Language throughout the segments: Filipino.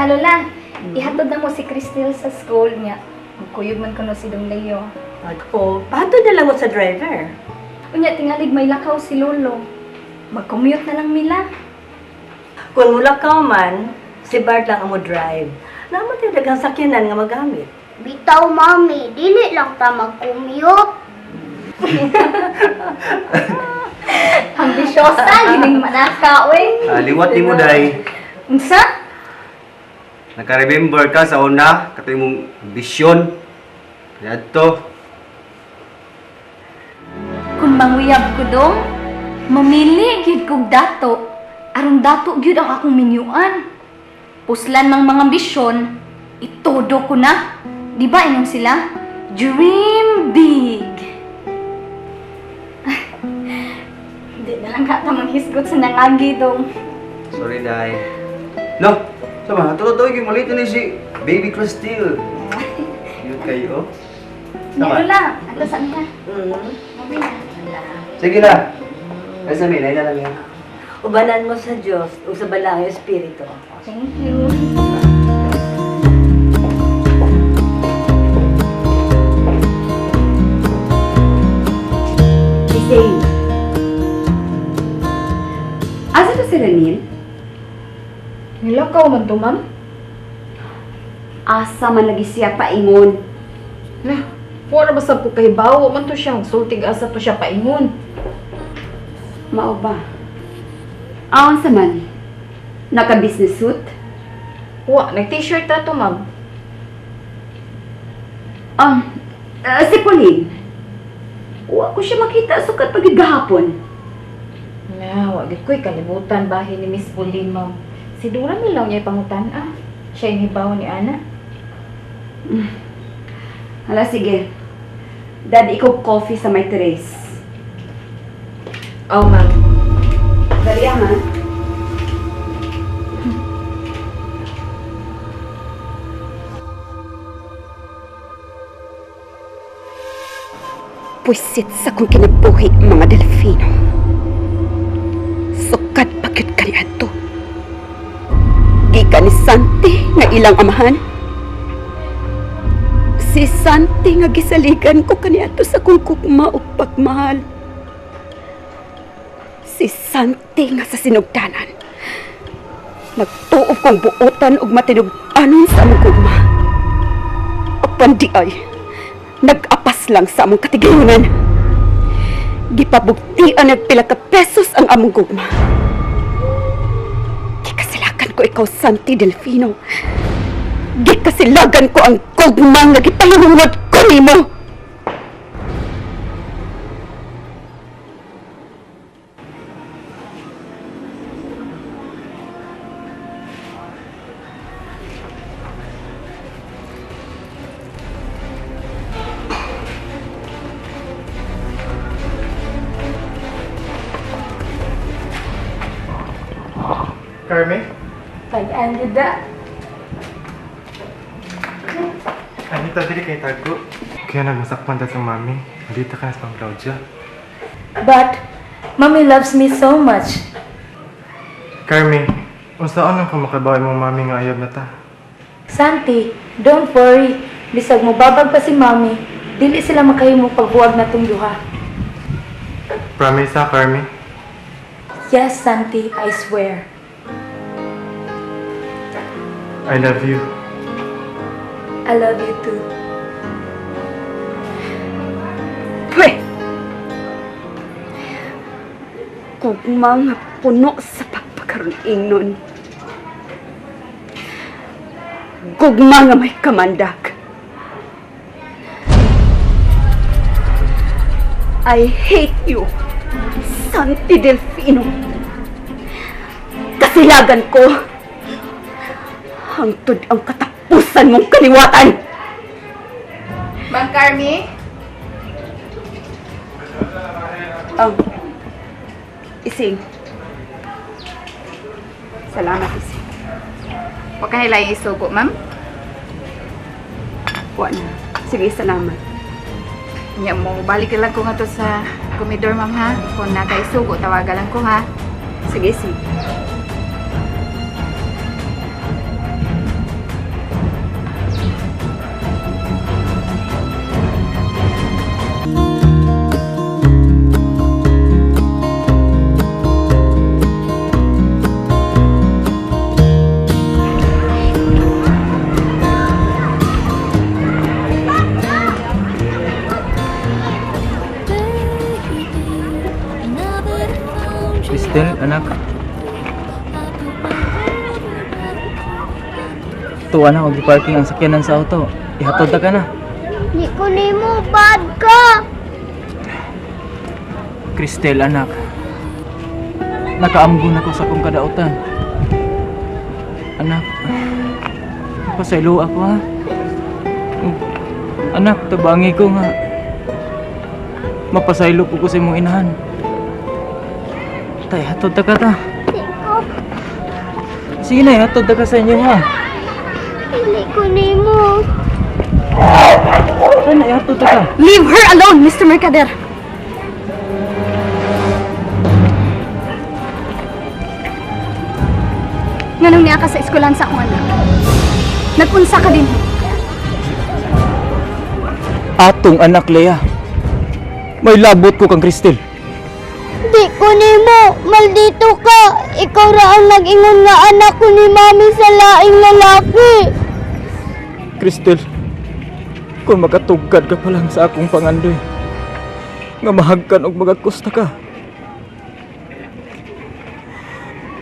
Lola, ihatod na mo si Cristel sa school niya. Magkuyog man ko no si Dong Leo. Ako, pato na lang mo sa driver. Unya, tingalig may lakaw si Lolo. Mag-commute na lang nila. Kung mula ka man, si Bart lang ang mo drive. Naman tayo dagang sakyanan nga magamit. Bitaw, mami. Dili lang ta mag-commute. Ambisyosa, gining manaka, we. Liwat ni mo, day. Unsa? Naka-remember ka sa una, katoy mong bisyon. Kaya to. Kung manguyab ko dong, mamili gyud kog dato. Aron dato gyud ang akong minyuan. Puslan mang mga ambisyon, itodo ko na. Di ba ingon sila? Dream big. Hindi na lang ka manghisgot sa nangagi dong. Sorry, day. No, sama, tuloy-tuloy yung malito ni si Baby Cristel. Yun kayo, oh. Ano lang, ato saan ka? Mami na. Sige na. Ay sabihin, ay na lang yan. Ubanan mo sa Diyos o sa Balangay Espiritu. Thank you. Isay. Asa to si Ranil? Nilakaw man to, ma'am? Asa man lagi siya paingon. Lah, wala ba sab ko kahibawo man to siya, sultig asa to siya paingon. Mao ba? Awan sa man. Naka-business suit? Wa, nag-t-shirt na to, ma'am. Si Pauline. Wa ko siya makita sukat pagigahapon. Na, wa gid ko'y kalibutan bahin ni Miss Pauline, ma'am. Si Dora nilaw niya ipangutan, siya yung hibaw ni Ana. Hala, sige. Dad, ikaw coffee sa may Terrace. Oh, ma'am. Dali, ha? Puisit sa kong kinabuhi, mga Delfino. Sukat pagyud kaniadto. Gikan ni Santi nga ilang amahan. Si Santi nga gisaligan ko kaniadto sa kong kugma ug pagmahal. Si Santi nga sa sinugdanan. Nagtuob kong buotan ug matinug-anon sa among kugma. Apan di ay nag-apas lang sa among katigayunan. Gipabugtian og pila ka pesos ang among gugma. Gikasilagan ko ikaw, Santi Delfino. Gikasilagan ko ang gugma nga gipahingungod ko nimo. Carmen? Pag-andid da. Anita, dili kay Tago. Kaya nagmasakpan ta sa mami. Dito ka na sa Claudia. But, Mommy loves me so much. Carmen, unsaon ang kamakabawi mong mami nga ayab na ta? Santi, don't worry. Bisag mo babag pa si Mommy, dili sila makahimo pagbuwag na tong duha. Promise ha, Carmen? Yes, Santi, I swear. I love you. I love you too. Pwe! Gugma nga puno sa pagpakaroon nun. Gugma nga may kamandag. I hate you, Santi Delfino. Kasilagan ko. Hangtod ang katapusan mong kaliwatan. Ma'am Carmi? Ising. Salamat, Ising. Huwag ka hilay isugo, ma'am. Wa na. Sige, salamat. Nya mo, balik lang ko nga to sa komedor, ma'am, ha? Kung nakaisugo, tawagan lang ko, ha? Sige, sige. Christelle, anak. Tuwa na, huwag i-parking ang sakyanan sa auto. Ihatod na ka na. Di ko nimo, bad ka. Christelle, anak. Nakaamgon ako sa akong kadautan. Anak, pasaylo ako ha. Anak, tabangi ko nga. Mapasaylo po ko sa imong inahan. Tay, hatod ta ka ta. Di ko, Sige na, hatod ta ka sa inyo ha. dili ko nimo. Tay, hatod ta ka. Leave her alone, Mr. Mercader! Nganong niya ka sa eskwelahan sa akong anak? Nag-unsa ka din. Atong anak, Lea. May labot ko kang Christelle. Di ko nimo, maldito ka. Ikaw ra ang nag-ingon nga anak ko ni mami sa laing lalaki. Christelle, kung makatugkad ka pa lang sa akong pangandoy, nga mahagkan og magakusta ka.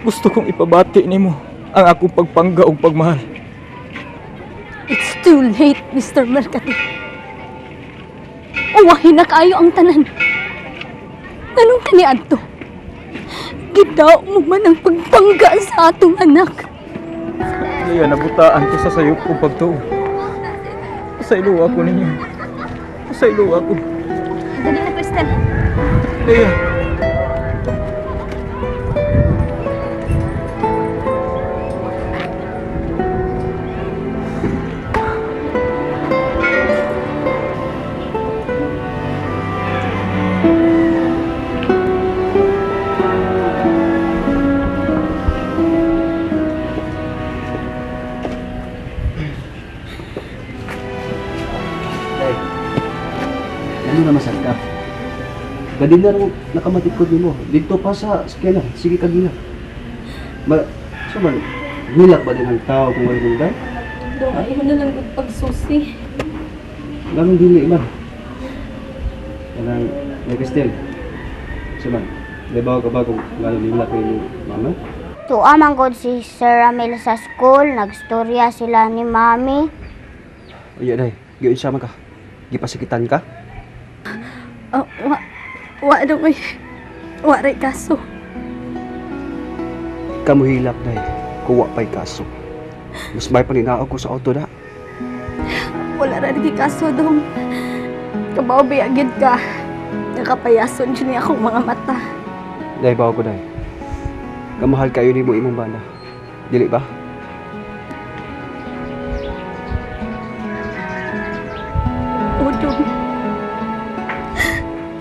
Gusto kong ipabati nimo ang akong pagpangga og pagmahal. It's too late, Mr. Mercader. Uwahin na kayo ang tanan. Anong kaniad to? Gidaw mo man ang pagpangga sa atong anak. Kaya nabutaan ko sa sayop kong pagtuo. Pasaylo ako ninyo. Pasaylo ako. Dali na, Crystal. Lea. Day, ano na masagkap? Gadi na rin nakamatikod mo. Dito pa sa skena. Sige ka gila. So man, hilak ba din ang tao kung wala day? Dong, ayaw na lang pagsusi. Ganun dili man. Kanang, may Christelle. So man, may bago ka ba kung gano'n hilak kayo ni mama? Tuwa man gud si Sir Ramil sa school, nagstorya sila ni mami. Iya day, giyon siya man ka. Gipasikitan ka? Oh, wa daw ay. Wa ray kaso. Kamu hilak day, kuwa pa'y kaso. Mas may paninao ko sa auto da. Wala ra di kaso dong. Kabaw biyagid ka. Nakapayason dyan niya akong mga mata. Day, bago ko day. Kamahal kayo ni mo imong bana. Dili ba? O dong.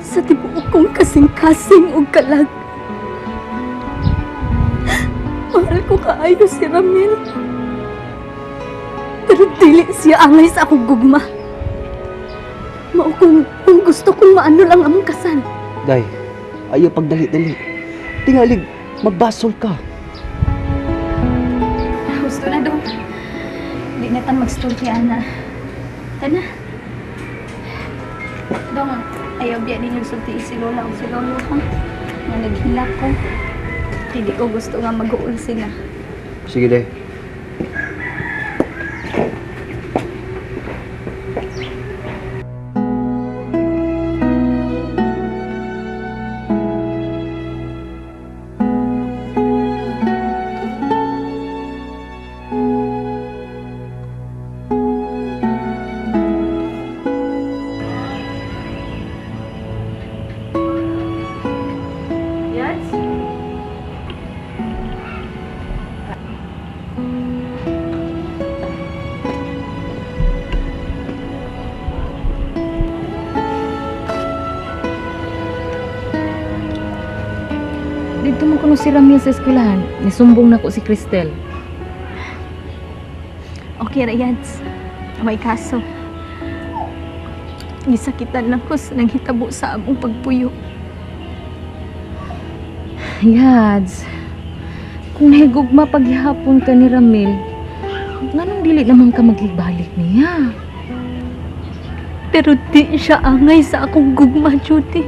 Sa tibuok kong kasing-kasing o kalag. Mahal ko kaayo si Ramil. Pero dili siya angay sa akong gugma. Mao kung gusto kong maano lang among kasal. Day, ayaw pagdali-dali. Tingalig, magbasol ka. Gusto na dong. Di na tan magstorya na. Tana. Dong, ayaw biya din yung sulti si Lola o si Lolo ko. Nga naghilak ko. Hindi ko gusto nga mag-uul sila. Sige, Day. Dito mo kuno si Ramil sa eskwelahan. Nisumbong na ko si Christelle. Okay ra yads. May kaso. Gisakitan lang ko sa naghitabo sa among pagpuyo. Yads, kung nahigugma paghihapon ka ni Ramil, nganong dili naman ka magbalik niya? Pero di siya angay sa akong gugma, Judy.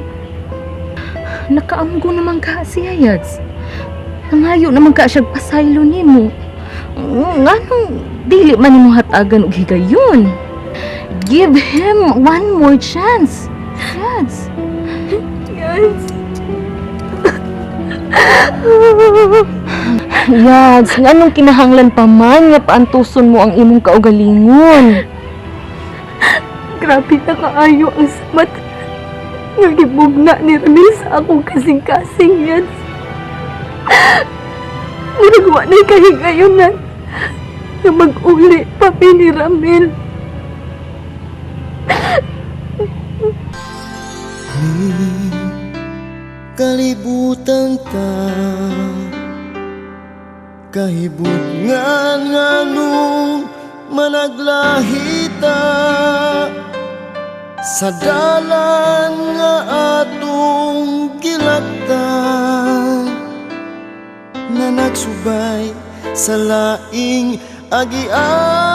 Nakaamgo naman ka siya, Yads. Nangayo naman ka siyag pasaylo nimo. Nganong dili man nimo hatagan og higayon? Give him one more chance. Yes. Yads, nganong kinahanglan pa man nga paantuson mo ang imong kaugalingon? Grabe na kaayo ang samat nga gibugna ni Ramil sa akong kasing-kasing yan. Nagwa na'y kahigayonan na mag-uli pa ni Ramil. Kalibutan ta kahibut nganong managlahita sa dalan nga atong gilaktan na nagsubay sa laing agian.